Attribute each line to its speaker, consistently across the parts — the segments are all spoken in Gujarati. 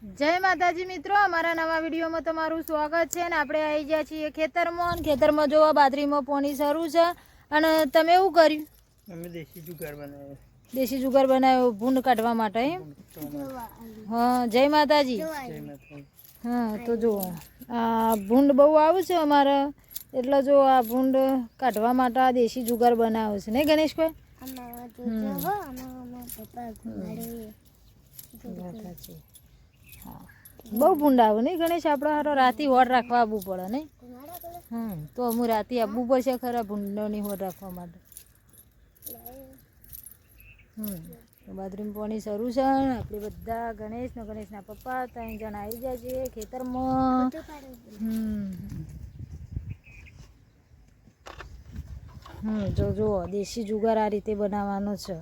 Speaker 1: જય માતાજી મિત્રો, અમારા નવા વિડીયોમાં તમારું સ્વાગત છે ને આપણે આવી ગયા છીએ ખેતરમાં. ખેતરમાં જોવા બાજરીમાં પોણી શરૂ છે. અને તમે એવું કર્યું?
Speaker 2: અમે દેશી જુગાર બનાવ્યો.
Speaker 1: દેશી જુગાર બનાવ્યો ભૂંડ કાઢવા માટે એમ? હા, જય માતાજી. હા, તો જુઓ આ ભૂંડ બહુ આવું છે અમારે, એટલે જો આ ભૂંડ કાઢવા માટે આ દેશી જુગાર બનાવ્યો છે ને ગણેશભાઈ? હા, બહુ ભૂંડ આવે નહીં ગણેશ? આપણે હારો રાતે હોડ રાખવા આવવું પડે નહીં? તો હું રાતે આવવું પડશે ખરા ભૂંડોની હોડ રાખવા માટે. બાથરૂમ પાણી શરૂ છે. આપણે બધા ગણેશના પપ્પા 3 જણ આવી જાય છે ખેતરમાં. જો જુઓ દેશી જુગાર આ રીતે બનાવવાનો છે.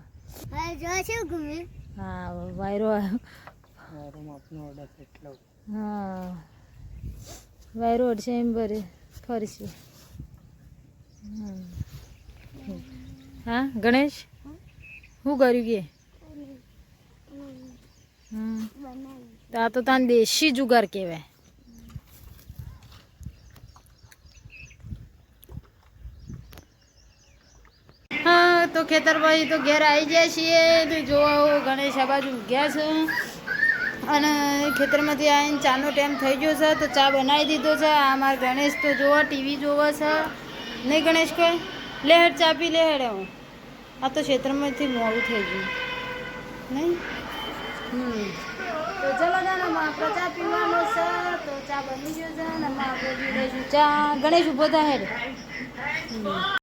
Speaker 1: હા, વાયરો હા, વાયરો અડશે એમ ભરે ફરશે. હા ગણેશ, શું કર્યું કે? તો આ તો તાન દેશી જુગાર કહેવાય. હા, તો ખેતરભાઈ તો ઘેર આવી જાય છીએ. તો જોવા ગણેશ આ બાજુ ગયા છે અને ખેતરમાંથી આવીને ચાનો ટાઈમ થઈ ગયો છે તો ચા બનાવી દીધો છે. આ મારા ગણેશ તો જોવા ટીવી જોવે છે નહીં ગણેશ? કોઈ લેહેડ ચા પી લેહેડ. હું આ તો ખેતરમાંથી મોડું થઈ ગયું નહીં. તો ચલો જાને આપણે ચા પીવાનો છે. તો ચા બની ગયો છે ને આપણે પી લઈશું ચા. ગણેશ ઊભો થાય હેડ.